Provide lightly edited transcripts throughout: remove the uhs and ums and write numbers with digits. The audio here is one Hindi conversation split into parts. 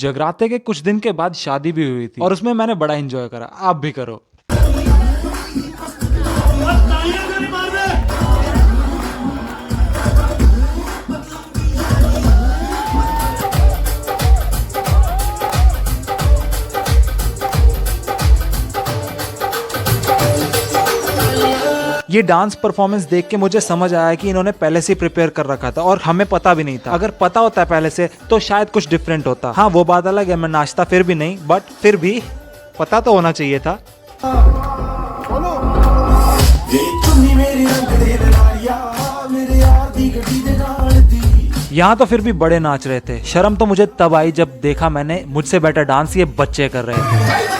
जगराते के कुछ दिन के बाद शादी भी हुई थी और उसमें मैंने बड़ा एंजॉय करा। आप भी करो। ये डांस परफॉर्मेंस देख के मुझे समझ आया कि इन्होंने पहले से प्रिपेयर कर रखा था और हमें पता भी नहीं था। अगर पता होता है पहले से तो शायद कुछ डिफरेंट होता। हाँ, वो बात अलग है, मैं नाचता फिर भी नहीं, बट फिर भी पता तो होना चाहिए था। यहाँ तो फिर भी बड़े नाच रहे थे। शर्म तो मुझे तब आई जब देखा मैंने मुझसे बेटर डांस ये बच्चे कर रहे थे।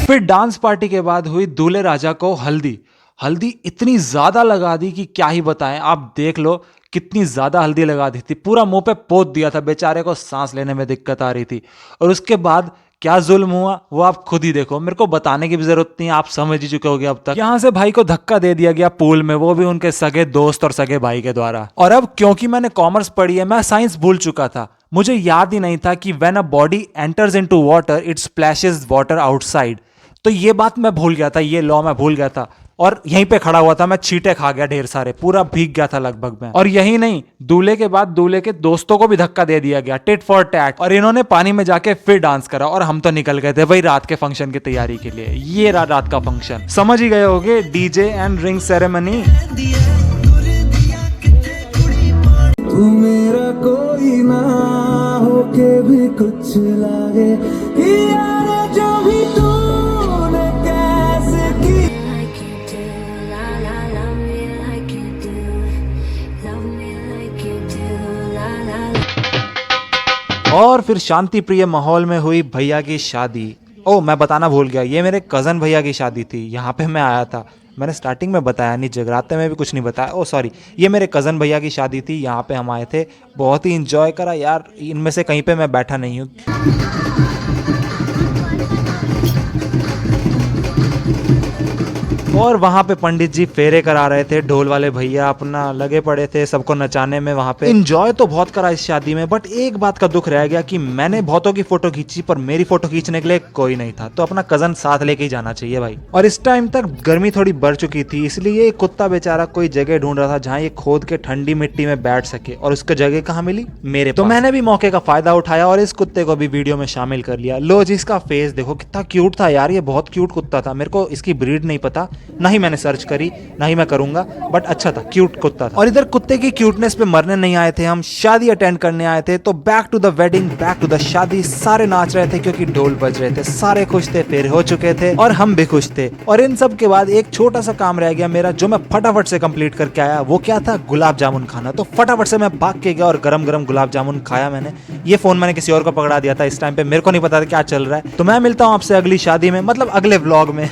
फिर डांस पार्टी के बाद हुई दूल्हे राजा को हल्दी। हल्दी इतनी ज्यादा लगा दी कि क्या ही बताएं। आप देख लो कितनी ज्यादा हल्दी लगा दी थी, पूरा मुंह पे पोत दिया था, बेचारे को सांस लेने में दिक्कत आ रही थी। और उसके बाद क्या जुल्म हुआ वो आप खुद ही देखो, मेरे को बताने की भी जरूरत नहीं, आप समझ ही चुके होगे अब तक। यहाँ से भाई को धक्का दे दिया गया पूल में, वो भी उनके सगे दोस्त और सगे भाई के द्वारा। और अब क्योंकि मैंने कॉमर्स पढ़ी है, मैं साइंस भूल चुका था। मुझे याद ही नहीं था कि when a body enters into water it splashes water outside. तो ये बात मैं भूल गया था, ये लॉ मैं भूल गया था और यहीं पे खड़ा हुआ था मैं, छींटे खा गया ढेर सारे, पूरा भीग गया था लगभग मैं। और यही नहीं, दूल्हे के बाद दूल्हे के दोस्तों को भी धक्का दे दिया गया, टिट फॉर टैट, और इन्होंने पानी में जाके फिर डांस करा। और हम तो निकल गए थे भाई रात के फंक्शन की तैयारी के लिए। ये रहा रात का फंक्शन, समझ ही गए होगे, डीजे एंड रिंग सेरेमनी। तू मेरा कोई ना होके भी कुछ लागे यार, जो भी तूने कैसे की। और फिर शांति प्रिय माहौल में हुई भैया की शादी। ओ, मैं बताना भूल गया, ये मेरे कजन भैया की शादी थी। यहाँ पे मैं आया था, मैंने स्टार्टिंग में बताया नहीं, जगराते में भी कुछ नहीं बताया। ओ सॉरी, ये मेरे कज़न भैया की शादी थी, यहाँ पे हम आए थे, बहुत ही इंजॉय करा यार। इनमें से कहीं पे मैं बैठा नहीं हूँ। और वहाँ पे पंडित जी फेरे करा रहे थे, ढोल वाले भैया अपना लगे पड़े थे सबको नचाने में। वहाँ पे इंजॉय तो बहुत करा इस शादी में, बट एक बात का दुख रह गया कि मैंने बहुतों की फोटो खींची पर मेरी फोटो खींचने के लिए कोई नहीं था। तो अपना कजन साथ लेके ही जाना चाहिए भाई। और इस टाइम तक गर्मी थोड़ी बढ़ चुकी थी, इसलिए ये कुत्ता बेचारा कोई जगह ढूंढ रहा था जहाँ ये खोद के ठंडी मिट्टी में बैठ सके। और उसको जगह कहाँ मिली? मेरे तो मैंने भी मौके का फायदा उठाया और इस कुत्ते को भी वीडियो में शामिल कर लिया। लो जी, इसका फेस देखो कितना क्यूट था यार, ये बहुत क्यूट कुत्ता था। मेरे को इसकी ब्रीड नहीं पता, ना ही मैंने सर्च करी, ना ही मैं करूंगा, बट अच्छा था, क्यूट कुत्ता था। और इधर कुत्ते की क्यूटनेस पे मरने नहीं आए थे हम, शादी अटेंड करने आए थे। तो back to the wedding, back to the shaadi. सारे नाच रहे थे क्योंकि ढोल बज रहे थे, सारे खुश थे, फेरे हो चुके थे और हम भी खुश थे। और इन सब के बाद एक छोटा सा काम रह गया मेरा, जो मैं फटाफट से कंप्लीट करके आया। वो क्या था? गुलाब जामुन खाना। तो फटाफट से मैं भाग के गया और गरम गरम गुलाब जामुन खाया मैंने। ये फोन मैंने किसी और को पकड़ा दिया था इस टाइम पे, मेरे को नहीं पता था क्या चल रहा है। तो मैं मिलता हूँ आपसे अगली शादी में, मतलब अगले व्लॉग में।